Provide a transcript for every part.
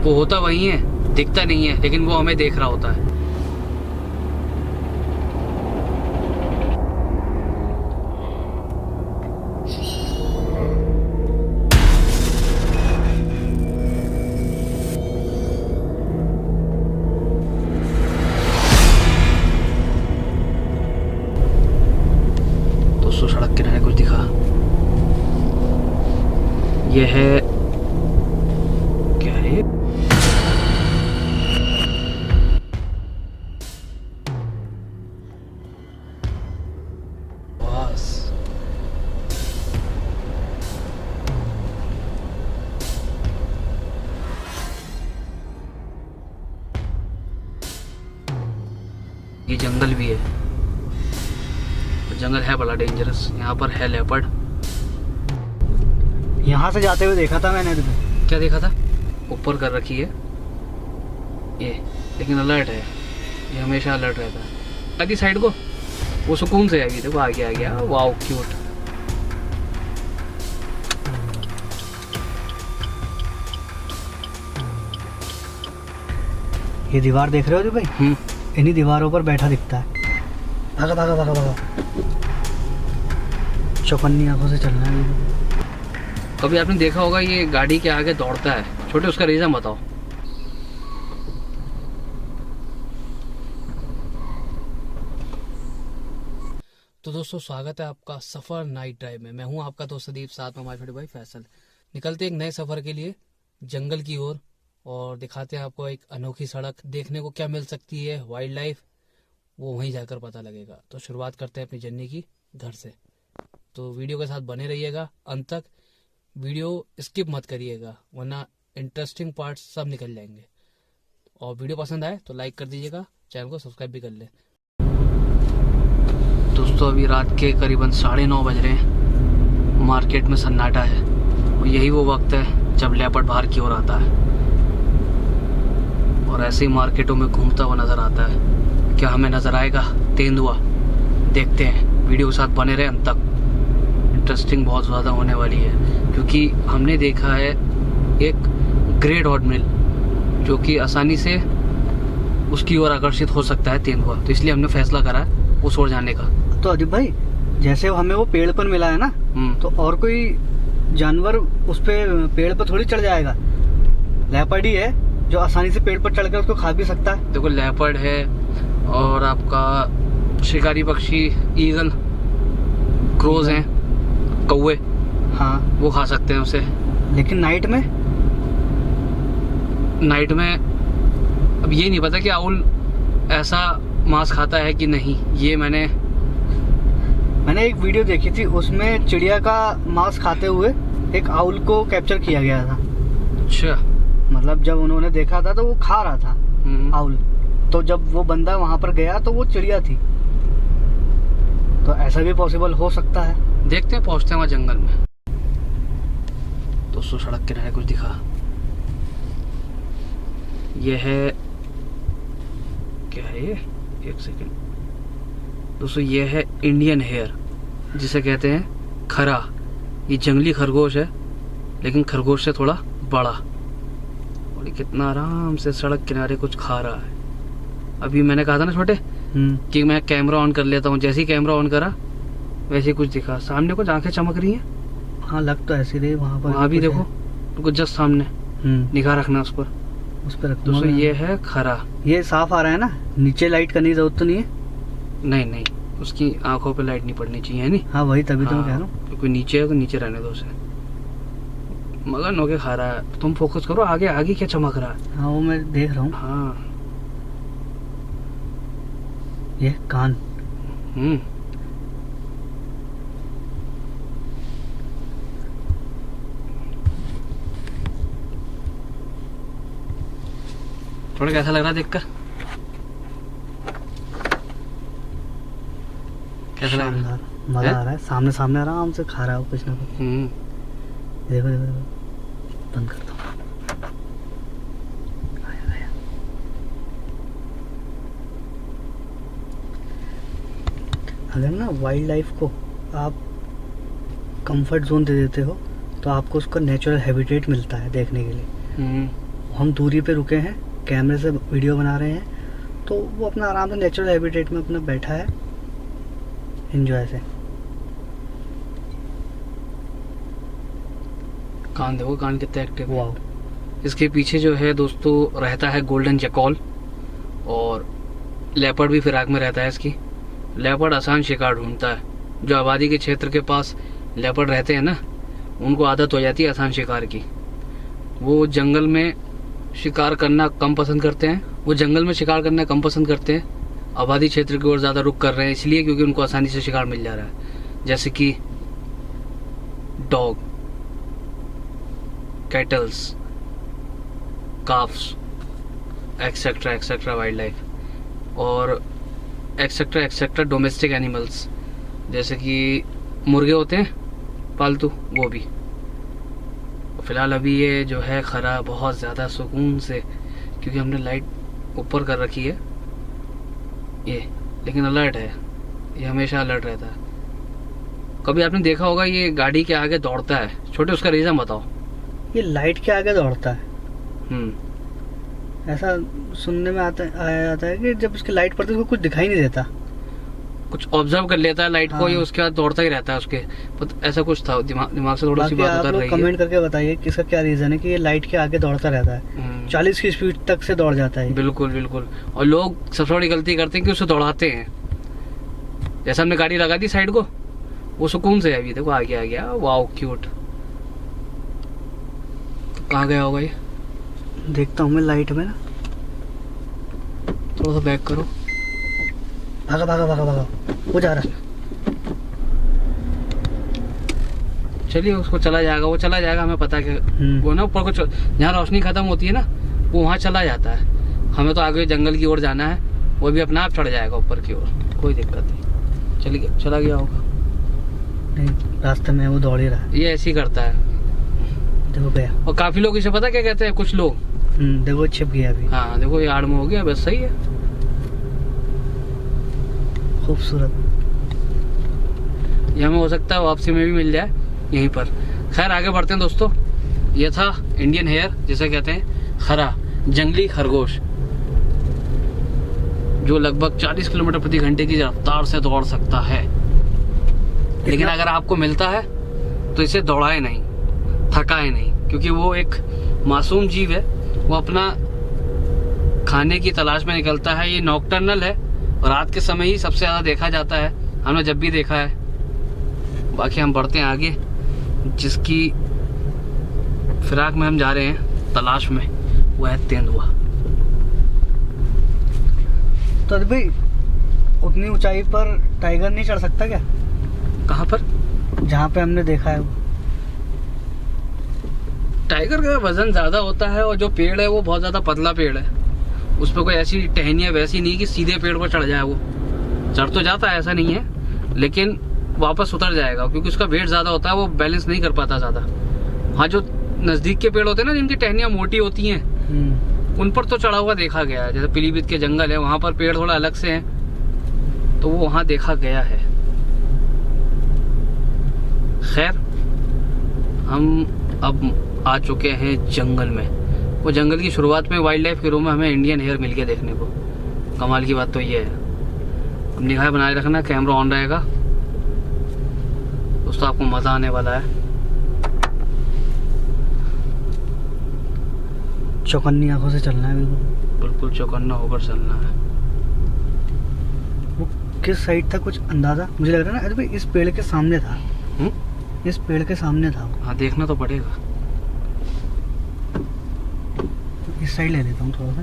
वो होता वही है, दिखता नहीं है, लेकिन वो हमें देख रहा होता है। दोस्तों सड़क किनारे कुछ दिखा, ये है क्या है? बस ये जंगल भी है, जंगल है बड़ा डेंजरस। यहाँ पर है लेपर्ड। यहाँ से जाते हुए देखा था मैंने तुम्हें। क्या देखा था? ऊपर कर रखी है ये, लेकिन अलर्ट है, ये हमेशा अलर्ट रहता है। अभी साइड को वो सुकून से आएगी। देखो आगे आ गया, वाओ क्यूट। ये दीवार देख रहे हो जी भाई? इन्हीं दीवारों पर बैठा दिखता है। भागा भागा भागा भागा, चौकन्नी आंखों से चलना है। कभी आपने देखा होगा ये गाड़ी के आगे दौड़ता है? छोटे उसका रीजन बताओ। तो दोस्तों स्वागत है आपका सफर नाइट ड्राइव में। मैं हूं आपका दोस्त सदीप, साथ में हमारे छोटे भाई फैसल। निकलते एक नए सफर के लिए जंगल की ओर और दिखाते हैं आपको एक अनोखी सड़क। देखने को क्या मिल सकती है, वाइल्ड लाइफ, वो वहीं जाकर पता लगेगा। तो शुरुआत करते हैं अपनी जर्नी की घर से। तो वीडियो के साथ बने रहिएगा अंत तक, वीडियो स्किप मत करिएगा वरना इंटरेस्टिंग पार्ट्स सब निकल जाएंगे। और वीडियो पसंद आए तो लाइक कर दीजिएगा, चैनल को सब्सक्राइब भी कर लें। दोस्तों अभी रात के करीबन 9:30 बज रहे हैं। मार्केट में सन्नाटा है और यही वो वक्त है जब लेपर्ड बाहर की ओर आता है और ऐसे ही मार्केटों में घूमता हुआ नजर आता है। क्या हमें नजर आएगा तेंदुआ? देखते हैं, वीडियो के साथ बने रहे अंत तक। इंटरेस्टिंग बहुत ज़्यादा होने वाली है क्योंकि हमने देखा है एक ग्रे डॉट मिल जो कि आसानी से उसकी ओर आकर्षित हो सकता है तेंदुआ। तो इसलिए हमने फैसला करा है उस ओर जाने का। तो अदीप भाई, जैसे हमें वो पेड़ पर मिला है ना, तो और कोई जानवर उस पे पेड़ पर थोड़ी चढ़ जाएगा। लेपर्ड ही है जो आसानी से पेड़ पर चढ़कर उसको खा भी सकता है। देखो लेपर्ड है और आपका शिकारी पक्षी ईगल, क्रोज हैं, कौवे, हाँ वो खा सकते हैं उसे। लेकिन नाइट में अब ये नहीं पता कि आउल ऐसा मांस खाता है कि नहीं। ये मैंने एक वीडियो देखी थी, उसमें चिड़िया का मांस खाते हुए एक आउल को कैप्चर किया गया था। अच्छा, मतलब जब उन्होंने देखा था तो वो खा रहा था आउल। तो जब वो बंदा वहां पर गया तो वो चिड़िया थी। तो ऐसा भी पॉसिबल हो सकता है। देखते हैं, पहुंचते हैं वहाँ जंगल में। दोस्तों सड़क किनारे कुछ दिखा, ये है क्या है ये? एक सेकंड दोस्तों, ये है इंडियन हेयर जिसे कहते हैं खरा। ये जंगली खरगोश है लेकिन खरगोश से थोड़ा बड़ा, और ये कितना आराम से सड़क किनारे कुछ खा रहा है। अभी मैंने कहा था ना छोटे कि मैं कैमरा ऑन कर लेता हूँ। जैसे ही कैमरा ऑन करा वैसे ही कुछ दिखा। सामने कुछ आंखें चमक रही हैं। हाँ लग तो ऐसी रही वहाँ पर। वहाँ भी देखो कुछ जस्ट सामने, निगाह रखना उस पर रख। दोस्तों ये है खरा। ये साफ आ रहा है ना? नीचे लाइट करने की जरूरत तो नहीं है? नहीं, उसकी आंखों पे लाइट नहीं पड़नी चाहिए, नहीं? हाँ वही, तभी तो मैं कह रहा हूँ। कोई नीचे है तो नीचे रहने दो उसे। मगर नोके खा रहा है। तुम फोकस करो आगे, आगे क्या चमक रहा है। हाँ वो मैं देख रहा हूँ। हाँ ये कान। थोड़ा कैसा लग रहा है देखकर? कैसा लग रहा है? मजा आ रहा है। सामने आराम से खा रहा है कुछ ना कुछ। देखो बंद करता हूँ। अगर ना वाइल्ड लाइफ को आप कंफर्ट जोन दे देते हो तो आपको उसका नेचुरल हैबिटेट मिलता है देखने के लिए। हम दूरी पे रुके हैं, कैमरे से वीडियो बना रहे हैं, तो वो अपना आराम से नेचुरल हैबिटेट में अपना बैठा है एंजॉय से। कान देखो, कान कितने एक्टिव है। वाह। इसके पीछे जो है दोस्तों रहता है गोल्डन जैकॉल, और लेपर्ड भी फिराक में रहता है इसकी। लेपर्ड आसान शिकार ढूंढता है। जो आबादी के क्षेत्र के पास लेपर्ड रहते हैं ना, उनको आदत हो जाती है आसान शिकार की। वो जंगल में शिकार करना कम पसंद करते हैं। आबादी क्षेत्र की ओर ज़्यादा रुख कर रहे हैं इसलिए क्योंकि उनको आसानी से शिकार मिल जा रहा है, जैसे कि dog, kettles, carbs, etcetera etcetera wild life, और एक्सेट्रा एक्सेट्रा डोमेस्टिक एनिमल्स, जैसे कि मुर्गे होते हैं पालतू, वो भी। फिलहाल अभी ये जो है खरा बहुत ज़्यादा सुकून से, क्योंकि हमने लाइट ऊपर कर रखी है ये, लेकिन अलर्ट है, ये हमेशा अलर्ट रहता है। कभी आपने देखा होगा ये गाड़ी के आगे दौड़ता है। छोटे, उसका रीज़न बताओ। ये लाइट के आगे दौड़ता है। ऐसा सुनने में आया जाता है कि जब उसकी लाइट पड़ती है उसको कुछ दिखाई नहीं देता, कुछ ऑब्जर्व कर लेता है लाइट को, ये उसके बाद दौड़ता ही रहता है उसके। ऐसा कुछ था, दिमाग से थोड़ी सी बात उतर रही है। कमेंट करके बताइए कि इसका क्या रीजन है कि ये लाइट के आगे दौड़ता रहता है। 40 की स्पीड तक से दौड़ जाता है। बिल्कुल बिल्कुल। और लोग सबसे बड़ी गलती करते हैं कि उसे दौड़ाते हैं। जैसे हमने गाड़ी लगा दी साइड को, वो सुकून से अभी देखो आगे आ गया। Wow cute. कहाँ गया होगा ये? देखता हूँ मैं लाइट में ना। थोड़ा सा बैक करो। भागा भागा भागा भागा, वो जा रहा है। चलिए, उसको चला जाएगा, वो चला जाएगा, हमें पता है कि वो ना ऊपर को जहाँ रोशनी खत्म होती है ना, वो वहाँ चला जाता है। हमें तो आगे जंगल की ओर जाना है, वो भी अपने आप चढ़ जाएगा ऊपर की ओर, कोई दिक्कत नहीं। चलिए, चला गया होगा। नहीं, रास्ते में वो दौड़ ही रहा है। ये ऐसे ही करता है। देखो गया। और काफी लोग इसे पता क्या कहते हैं, कुछ लोग, देखो छिप गया अभी। हाँ देखो, ये आड़ में हो गया, बस सही है। खूबसूरत। ये हमें हो सकता है वापसी में भी मिल जाए यहीं पर। खैर आगे बढ़ते हैं दोस्तों। ये था इंडियन हेयर, जिसे कहते हैं खरा, जंगली खरगोश, जो लगभग 40 किलोमीटर प्रति घंटे की रफ्तार से दौड़ सकता है। लेकिन अगर आपको मिलता है तो इसे दौड़ाए नहीं, थकाए नहीं, क्योंकि वो एक मासूम जीव है। वो अपना खाने की तलाश में निकलता है। ये नॉकटर्नल है, रात के समय ही सबसे ज्यादा देखा जाता है, हमने जब भी देखा है। बाकी हम बढ़ते हैं आगे, जिसकी फिराक में हम जा रहे हैं तलाश में, वो है तेंदुआ। तो भाई उतनी ऊंचाई पर टाइगर नहीं चढ़ सकता क्या? कहाँ पर? जहाँ पे हमने देखा है। टाइगर का वजन ज्यादा होता है, और जो पेड़ है वो बहुत ज्यादा पतला पेड़ है। उस पर कोई ऐसी टहनियाँ वैसी नहीं कि सीधे पेड़ पर चढ़ जाए। वो चढ़ तो जाता है, ऐसा नहीं है, लेकिन वापस उतर जाएगा, क्योंकि उसका वेट ज्यादा होता है, वो बैलेंस नहीं कर पाता ज्यादा। हाँ, जो नजदीक के पेड़ होते हैं ना, जिनकी टहनियाँ मोटी होती हैं, उन पर तो चढ़ा हुआ देखा गया है। जैसे पीलीभीत के जंगल है, वहां पर पेड़ थोड़ा अलग से हैं, तो वो वहां देखा गया है। खैर, हम अब आ चुके हैं जंगल में। वो जंगल की शुरुआत में वाइल्ड लाइफ के रूम में हमें इंडियन हेयर मिल गया देखने को। कमाल की बात तो ये है। अब निगाह बनाए रखना, कैमरा ऑन रहेगा दोस्तों, आपको मजा आने वाला है। चौकन्नी आंखों से चलना है, बिल्कुल चौकन्ना होकर चलना है। वो किस साइड था कुछ अंदाजा? मुझे लग रहा है ना, अरे भाई इस पेड़ के सामने था। इस पेड़ के सामने था। हाँ, देखना तो पड़ेगा। इस साइड ले लेता हूँ थोड़ा सा।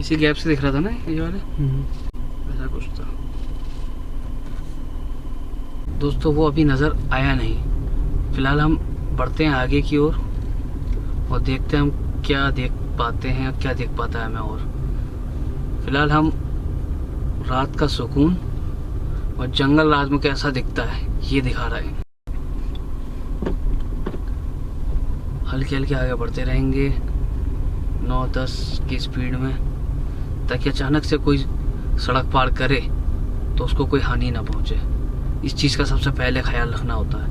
इसी गैप से दिख रहा था ना ये वाले, ऐसा कुछ था दोस्तों। वो अभी नजर आया नहीं। फिलहाल हम बढ़ते हैं आगे की ओर और देखते हैं हम क्या देख पाते हैं, क्या देख पाता है मैं। और फिलहाल हम रात का सुकून और जंगल रात में कैसा दिखता है ये दिखा रहा है। हल्के हल्के आगे बढ़ते रहेंगे 9-10 की स्पीड में। ताकि अचानक से कोई सड़क पार करे तो उसको कोई हानि ना पहुंचे। इस चीज़ का सबसे पहले ख्याल रखना होता है,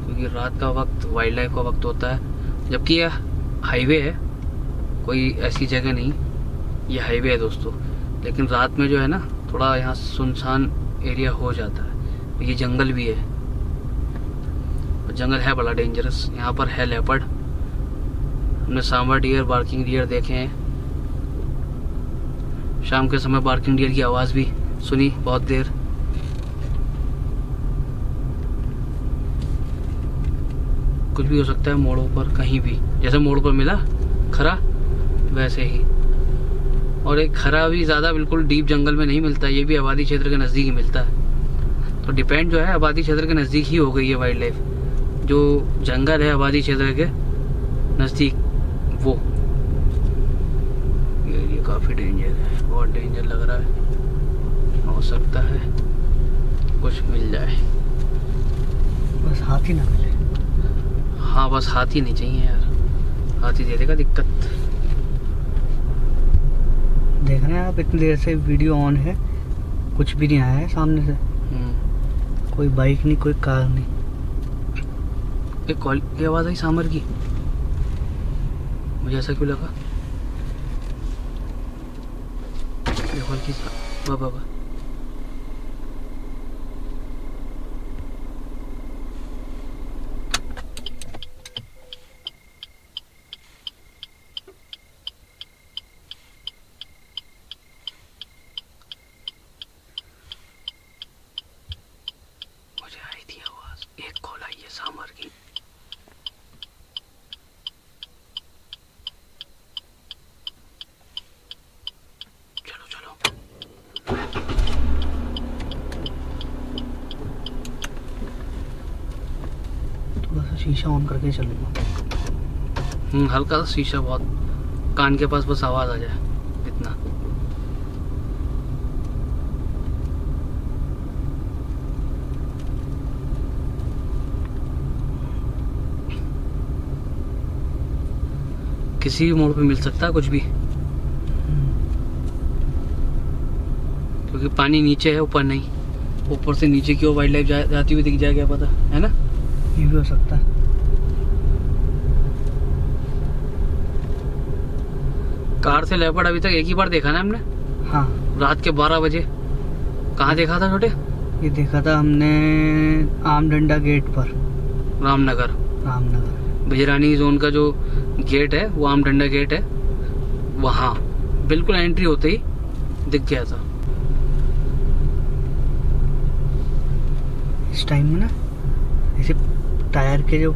क्योंकि रात का वक्त वाइल्ड लाइफ का वक्त होता है, जबकि यह हाईवे है, कोई ऐसी जगह नहीं, ये हाईवे है दोस्तों। लेकिन रात में जो है ना थोड़ा यहाँ सुनसान एरिया हो जाता है। ये जंगल भी है, जंगल है बड़ा डेंजरस। यहाँ पर है लेपर्ड, हमने सांबर डियर, बार्किंग डियर देखे हैं। शाम के समय बार्किंग डियर की आवाज़ भी सुनी बहुत देर। कुछ भी हो सकता है मोड़ों पर, कहीं भी, जैसे मोड़ पर मिला खरा वैसे ही। और एक खरा भी ज़्यादा बिल्कुल डीप जंगल में नहीं मिलता, ये भी आबादी क्षेत्र के नज़दीक ही मिलता है। तो डिपेंड जो है आबादी क्षेत्र के नज़दीक ही हो गई है वाइल्ड लाइफ। जो जंगल है आबादी क्षेत्र के नज़दीक वो ये काफ़ी डेंजर है, बहुत डेंजर लग रहा है। हो सकता है कुछ मिल जाए, बस हाथी ना मिले। हाँ बस हाथी नहीं चाहिए यार, हाथी दे देगा दिक्कत। देख रहे हैं आप, इतनी देर से वीडियो ऑन है, कुछ भी नहीं आया है सामने से। कोई बाइक नहीं, कोई कार नहीं। एक कॉल की आवाज़ आई सांबर की, मुझे ऐसा क्यों लगा। कॉल की बाबा मुझे आई थी आवाज़, एक कॉल आई है सांबर की। शीशा ऑन करके चलूंगा। हल्का सा शीशा, बहुत कान के पास बस आवाज आ जाए इतना। किसी भी मोड़ पे मिल सकता है कुछ भी, क्योंकि पानी नीचे है, ऊपर नहीं। ऊपर से नीचे की ओर वाइल्ड लाइफ जाती हुई दिख जाए, क्या पता, है ना। ये भी हो सकता है। कार से लेपर्ड अभी तक एक ही बार देखा ना हमने। हाँ, रात के 12 बजे। कहाँ देखा था छोटे? ये देखा था हमने आम डंडा गेट पर, रामनगर। बिजरानी जोन का जो गेट है वो आम डंडा गेट है, वहाँ बिल्कुल एंट्री होते ही दिख गया था। इस टाइम में ना ऐसे टायर के जो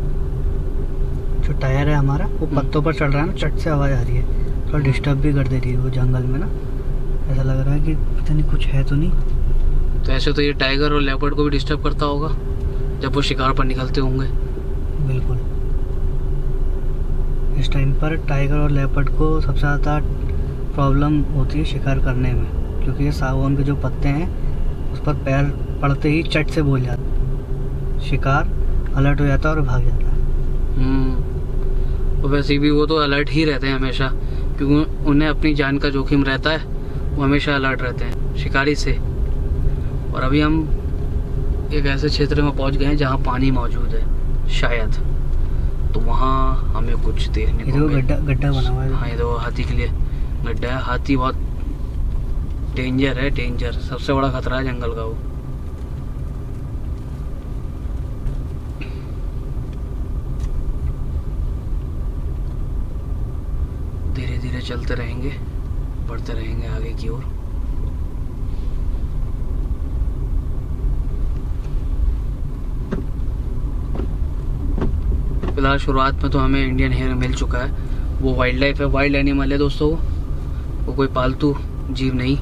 टायर है हमारा, वो पत्तों पर चढ़ रहा है ना, चट से आवाज़ आ रही है, थोड़ा डिस्टर्ब भी कर दे रही है वो जंगल में ना। ऐसा लग रहा है कि पता नहीं कुछ है तो नहीं। तो ऐसे तो ये टाइगर और लेपर्ड को भी डिस्टर्ब करता होगा जब वो शिकार पर निकलते होंगे। बिल्कुल, इस टाइम पर टाइगर और लेपर्ड को सबसे ज़्यादा प्रॉब्लम होती है शिकार करने में, क्योंकि ये सागवान के जो पत्ते हैं उस पर पैर पड़ते ही चट से बोल जाता है, शिकार अलर्ट हो जाता है और भाग जाता है। तो वैसे भी वो तो अलर्ट ही रहते हैं हमेशा, क्योंकि उन्हें अपनी जान का जोखिम रहता है, वो हमेशा अलर्ट रहते हैं शिकारी से। और अभी हम एक ऐसे क्षेत्र में पहुंच गए हैं जहां पानी मौजूद है शायद, तो वहां हमें कुछ देखने को गड्ढा बना हुआ है। हाँ, ये तो हाथी के लिए गड्ढा है। हाथी बहुत डेंजर है, डेंजर, सबसे बड़ा खतरा है जंगल का वो। धीरे धीरे चलते रहेंगे, बढ़ते रहेंगे आगे की ओर। फिलहाल शुरुआत में तो हमें इंडियन हेयर मिल चुका है, वो वाइल्ड लाइफ है, वाइल्ड एनिमल है दोस्तों, वो कोई पालतू जीव नहीं,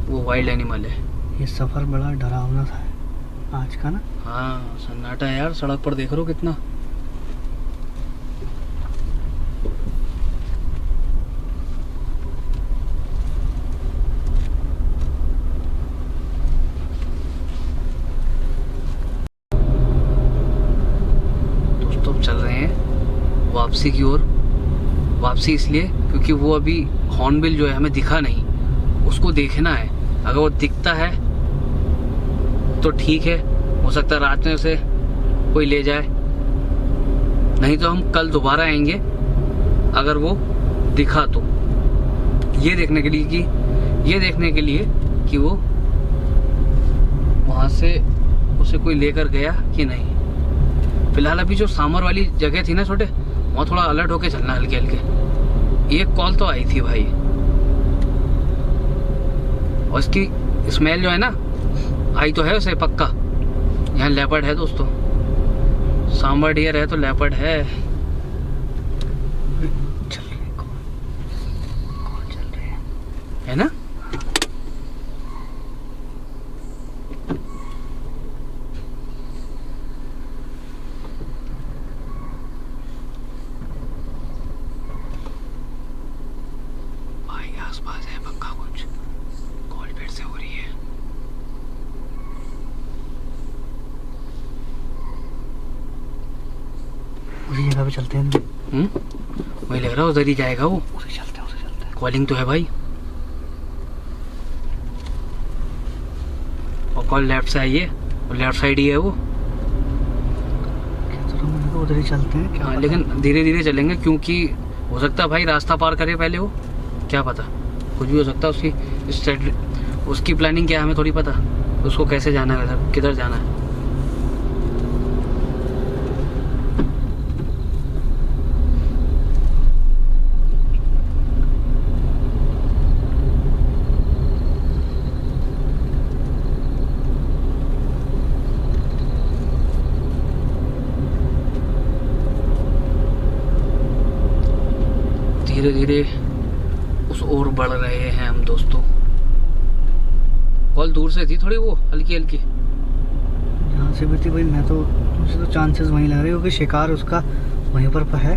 वो वाइल्ड एनिमल है। ये सफर बड़ा डरावना था आज का ना। हाँ, सन्नाटा है यार, सड़क पर देख रहे हो कितना। दोस्तों चल रहे हैं वापसी की ओर, वापसी इसलिए क्योंकि वो अभी हॉर्नबिल जो है हमें दिखा नहीं, उसको देखना है। अगर वो दिखता है तो ठीक है, हो सकता है रात में उसे कोई ले जाए, नहीं तो हम कल दोबारा आएंगे अगर वो दिखा तो, ये देखने के लिए कि वो वहां से उसे कोई लेकर गया कि नहीं। फिलहाल अभी जो सामर वाली जगह थी ना छोटे, वहाँ थोड़ा अलर्ट होके चलना, हल्के हल्के। एक कॉल तो आई थी भाई, और इसकी स्मेल जो है ना, आई तो है उसे पक्का। यहाँ लेपर्ड है दोस्तों, सांबर डियर है तो लेपर्ड है। चल रहे कौन चल रहे हैं, है ना? भाई आसपास है पक्का कुछ, कॉल फिर से हो रही है। उसी जगह पे चलते हैं। वही लग रहा है उधर ही जाएगा वो। उसे चलते हैं। कॉलिंग तो है भाई, और कॉल लेफ्ट से आई है, और लेफ्ट साइड ही है वो। उधर ही चलते हैं क्या? लेकिन धीरे धीरे चलेंगे, क्योंकि हो सकता है भाई रास्ता पार करे पहले वो, क्या पता, कुछ भी हो सकता है। उसकी प्लानिंग क्या है हमें थोड़ी पता, उसको कैसे जाना है, किधर जाना है। धीरे धीरे उस ओर बढ़ रहे हैं हम दोस्तों। कॉल दूर से थी थोड़ी, वो हल्की हल्की। यहाँ से भी थी भाई, मुझे तो चांसेस वहीं लग रहे हैं, क्योंकि शिकार उसका वहीं पर है,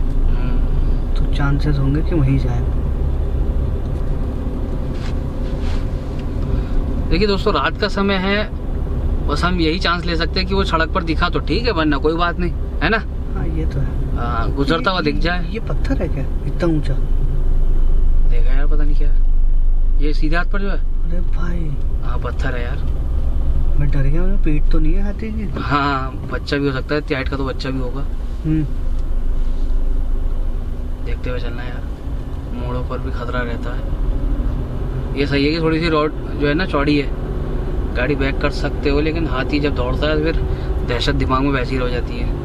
तो चांसेस होंगे कि वहीं जाए। देखिए दोस्तों, रात का समय है, बस हम यही चांस ले सकते हैं कि वो सड़क पर दिखा तो ठीक है, वरना कोई बात नहीं, है ना? हाँ ये तो है। गुजरता हुआ दिख जाए। ये पत्थर है क्या इतना ऊंचा? देखा यार, पता नहीं क्या है ये सीधे हाथ पर जो है। अरे भाई हाँ पत्थर है यार, मैं डर गया। मुझे पीठ तो नहीं है हाथी की? हाँ बच्चा भी हो सकता है, इतनी हाइट का तो बच्चा भी होगा। देखते हुए चलना यार, मोड़ों पर भी खतरा रहता है। ये सही है कि थोड़ी सी रोड जो है ना चौड़ी है, गाड़ी बैक कर सकते हो, लेकिन हाथी जब दौड़ता है फिर दहशत दिमाग में वैसी हो जाती है।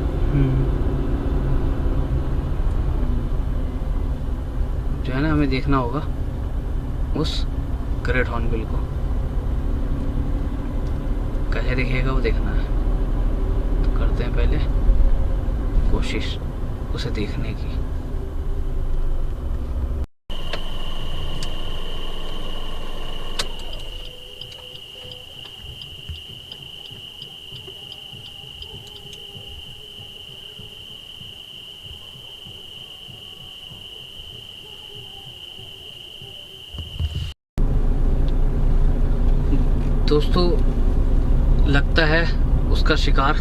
जो है ना, हमें देखना होगा उस ग्रेट हॉर्नबिल को, कैसे दिखेगा वो देखना है। तो करते हैं पहले कोशिश उसे देखने की। दोस्तों लगता है उसका शिकार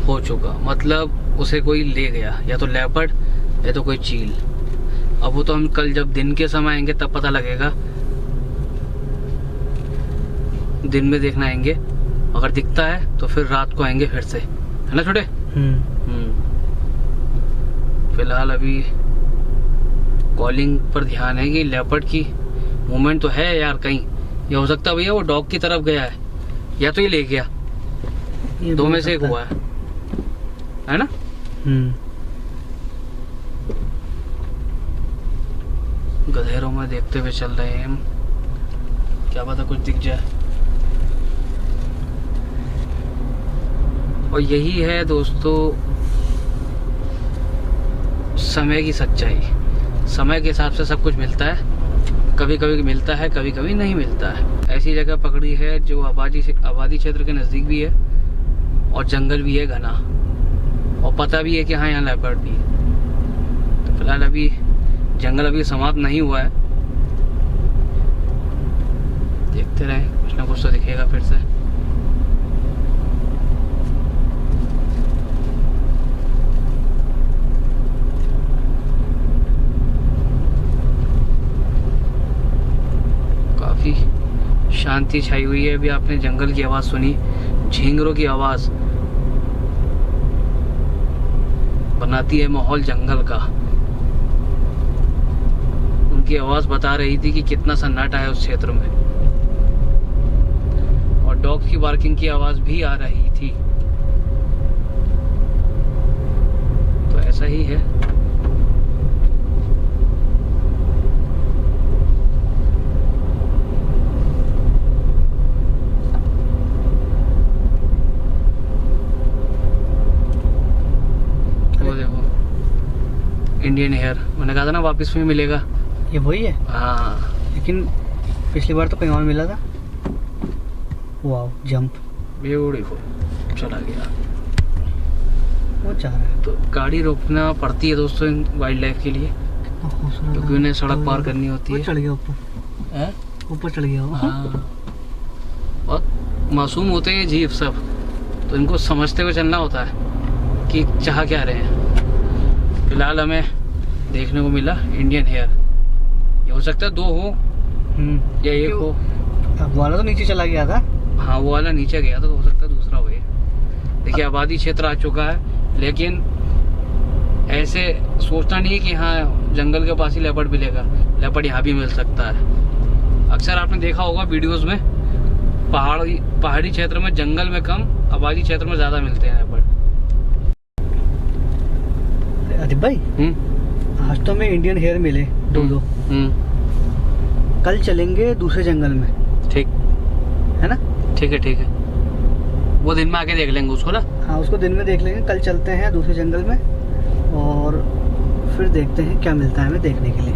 हो चुका, मतलब उसे कोई ले गया, या तो लेपर्ड या तो कोई चील। अब वो तो हम कल जब दिन के समय आएंगे तब पता लगेगा, दिन में देखना आएंगे, अगर दिखता है तो फिर रात को आएंगे फिर से, है ना छोटे? फिलहाल अभी कॉलिंग पर ध्यान है कि लेपर्ड की मूवमेंट तो है यार कहीं। ये हो सकता है भैया वो डॉग की तरफ गया है, या तो ये ले गया, दो में से एक हुआ है ना? गधेरों में देखते हुए चल रहे हैं हम, क्या पता कुछ दिख जाए। और यही है दोस्तों समय की सच्चाई। समय के हिसाब से सब कुछ मिलता है, कभी कभी मिलता है, कभी कभी नहीं मिलता है। ऐसी जगह पकड़ी है जो आबादी क्षेत्र के नज़दीक भी है, और जंगल भी है घना, और पता भी है कि हाँ यहाँ लेपर्ड भी है। तो फिलहाल अभी जंगल अभी समाप्त नहीं हुआ है, देखते रहे, कुछ ना कुछ तो दिखेगा फिर से। शांति छाई हुई है। अभी आपने जंगल की आवाज़ सुनी, झींगरों की आवाज़ बनाती है माहौल जंगल का। उनकी आवाज़ बता रही थी कि कितना सन्नाटा है उस क्षेत्र में, और डॉग की बार्किंग की आवाज़ भी आ रही थी। तो ऐसा ही है। इंडियन हेयर, मैंने कहा था ना वापस में मिलेगा। ये वही है? हाँ, लेकिन पिछली बार तो कहीं और मिला था। वाओ, जंप ब्यूटीफुल, चला गया। वो चाह रहा है तो गाड़ी रोकना पड़ती है दोस्तों इन वाइल्ड लाइफ के लिए, क्योंकि उन्हें सड़क पार करनी होती है। चढ़ गया ऊपर, ऊपर चढ़ गया वो। हाँ, बहुत मासूम होते हैं जीव सब, तो इनको समझते हुए चलना होता है कि चाह क्या रहे हैं। फिलहाल हमें देखने को मिला इंडियन हेयर। ये हो सकता है 2 हो या 1 हो। वाला तो नीचे चला गया था। हाँ, वो वाला नीचे गया था, तो हो सकता है दूसरा हो। देखिए आबादी क्षेत्र आ चुका है, लेकिन ऐसे सोचना नहीं है कि हाँ जंगल के पास ही लेपर्ड मिलेगा। लेपर्ड यहाँ भी मिल सकता है। अक्सर आपने देखा होगा वीडियोस में, पहाड़ी क्षेत्र में जंगल में कम, आबादी क्षेत्र में ज्यादा मिलते हैं लेपर्ड। अरे भाई, आज तो हमें इंडियन हेयर मिले 2-2। कल चलेंगे दूसरे जंगल में, ठीक है ना? ठीक है, ठीक है, वो दिन में आके देख लेंगे उसको ना। हाँ, उसको दिन में देख लेंगे। कल चलते हैं दूसरे जंगल में और फिर देखते हैं क्या मिलता है हमें देखने के लिए।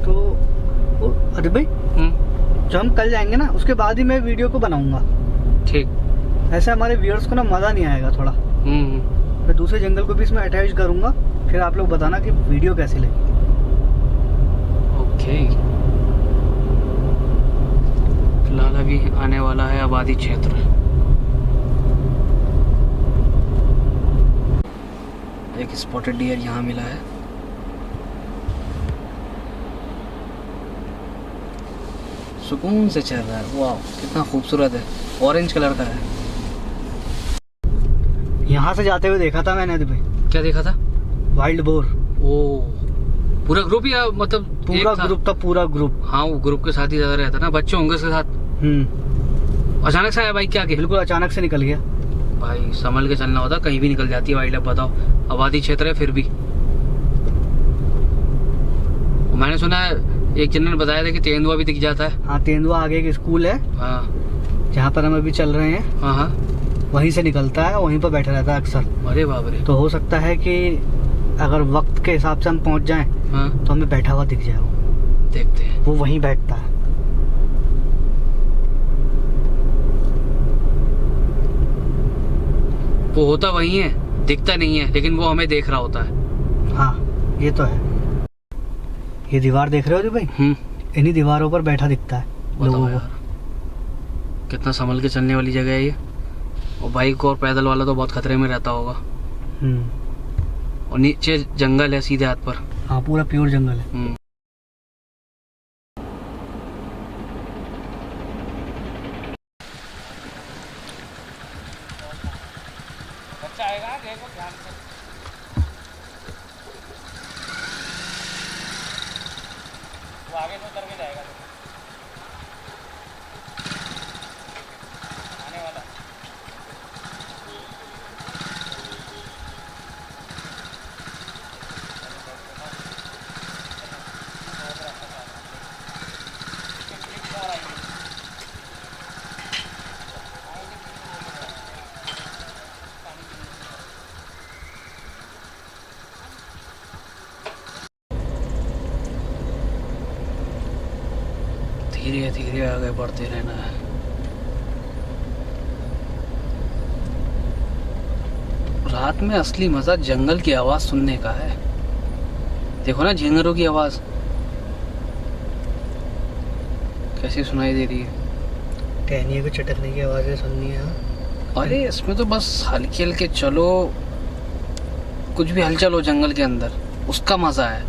तो अरे भाई, जो हम कल जाएंगे ना, उसके बाद ही मैं वीडियो को बनाऊंगा। ठीक, ऐसे हमारे व्यूअर्स को ना मजा नहीं आएगा थोड़ा। मैं दूसरे जंगल को भी इसमें अटैच करूंगा, फिर आप लोग बताना कि वीडियो कैसी लगी। ओके, फिलहाल अभी आने वाला है आबादी क्षेत्र। एक स्पॉटेड डियर यहाँ मिला है। सुकून से चल रहा है। वाह, कितना खूबसूरत है, ऑरेंज कलर का है। यहाँ से जाते हुए देखा था मैंने। तुम्हें क्या देखा था? Wild boar. ओ, पूरा ग्रुप या मतलब पूरा ग्रुप था, पूरा ग्रुप। हाँ, वो ग्रुप के साथ ही ज्यादा रहता ना, बच्चे होंगे उसके साथ। अचानक से आया बाइक के आगे? बिल्कुल अचानक से निकल गया। भाई संभल के चलना होता, कहीं भी निकल जाती है वाइल्ड लाइफ। बताओ, आबादी क्षेत्र है फिर भी। मैंने सुना है, एक जन ने बताया था कि तेंदुआ भी दिख जाता है। हाँ, तेंदुआ आगे एक स्कूल है, हाँ, जहाँ पर हम अभी चल रहे हैं। हाँ हाँ, वहीं से निकलता है, वहीं पर बैठा रहता है अक्सर। अरे बाप रे। तो हो सकता है कि अगर वक्त के हिसाब से हम पहुंच जाएं, हाँ, तो हमें बैठा हुआ दिख जाए। वो देखते हैं। वो वहीं बैठता है। वो होता वही है, दिखता नहीं है, लेकिन वो हमें देख रहा होता है। हाँ, ये तो है। ये दीवार देख रहे हो जी भाई? इन्हीं दीवारों पर बैठा दिखता है लोगों को। कितना संभल के चलने वाली जगह है ये। और बाइक और पैदल वाला तो बहुत खतरे में रहता होगा। और नीचे जंगल है सीधे हाथ पर। हाँ, पूरा प्योर जंगल है। बच्चा आएगा, देखो ध्यान से। वो आगे से उतर के जाएगा, आने वाला। धीरे धीरे आगे बढ़ते रहना है। रात में असली मजा जंगल की आवाज सुनने का है। देखो ना, झींगरों की आवाज कैसी सुनाई दे रही है। टहनियों को चटकने की आवाजें सुननी है। अरे इसमें तो बस हल्के हल्के चलो, कुछ भी हलचल हो जंगल के अंदर, उसका मजा है।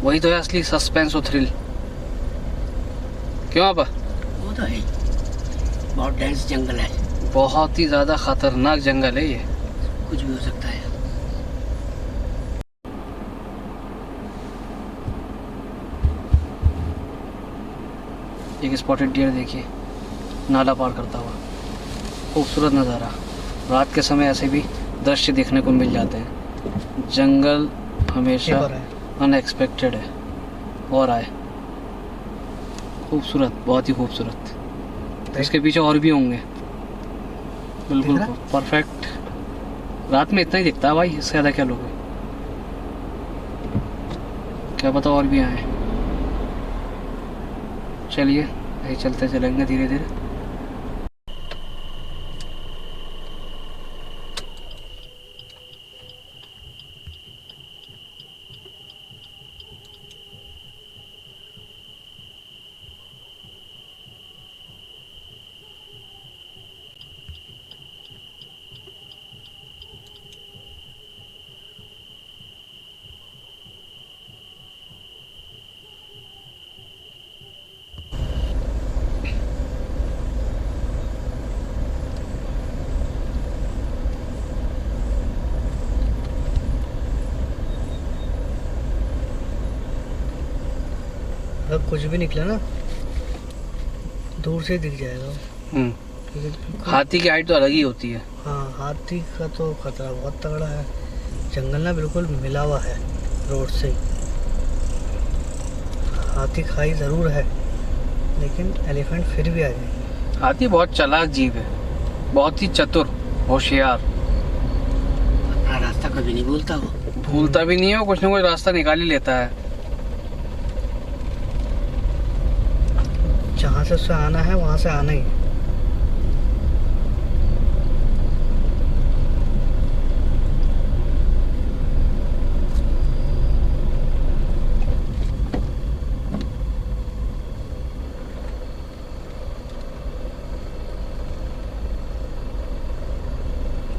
वही तो है असली सस्पेंस और थ्रिल। क्यों आपा? वो तो है, बहुत डेंस जंगल है, बहुत ही ज्यादा खतरनाक जंगल है ये, कुछ भी हो सकता है। एक स्पॉटेड डियर देखिए नाला पार करता हुआ, खूबसूरत नज़ारा। रात के समय ऐसे भी दृश्य देखने को मिल जाते हैं। जंगल हमेशा अनएक्सपेक्टेड है और आए, खूबसूरत, बहुत ही खूबसूरत। इसके पीछे और भी होंगे, बिल्कुल परफेक्ट। रात में इतना ही दिखता है भाई, इससे ज़्यादा क्या लोगे, क्या पता और भी आए। चलिए यही चलते चलेंगे धीरे धीरे। अगर कुछ भी निकला ना दूर से दिख जाएगा। हाथी की हाइट तो अलग ही होती है। हाँ, हाथी का तो खतरा बहुत तगड़ा है। जंगल ना बिल्कुल मिला हुआ है रोड से। हाथी खाई जरूर है, लेकिन एलिफेंट फिर भी आ जाएगी। हाथी बहुत चालाक जीव है, बहुत ही चतुर, होशियार। अपना रास्ता कभी नहीं भूलता वो। भूलता भी नहीं है, वो कुछ ना कुछ रास्ता निकाल ही लेता है। जहाँ से उससे आना है वहाँ से आना ही है।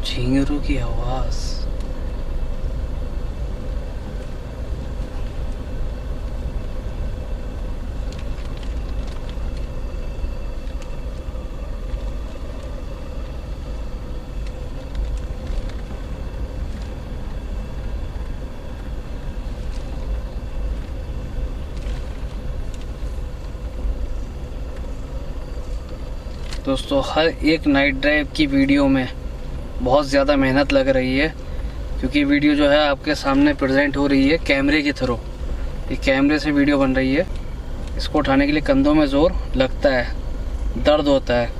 झींगरों की आवाज। दोस्तों, हर एक नाइट ड्राइव की वीडियो में बहुत ज़्यादा मेहनत लग रही है, क्योंकि वीडियो जो है आपके सामने प्रेजेंट हो रही है कैमरे के थ्रू। ये कैमरे से वीडियो बन रही है। इसको उठाने के लिए कंधों में ज़ोर लगता है, दर्द होता है।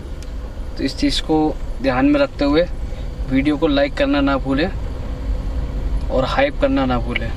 तो इस चीज़ को ध्यान में रखते हुए वीडियो को लाइक करना ना भूलें और हाइप करना ना भूलें।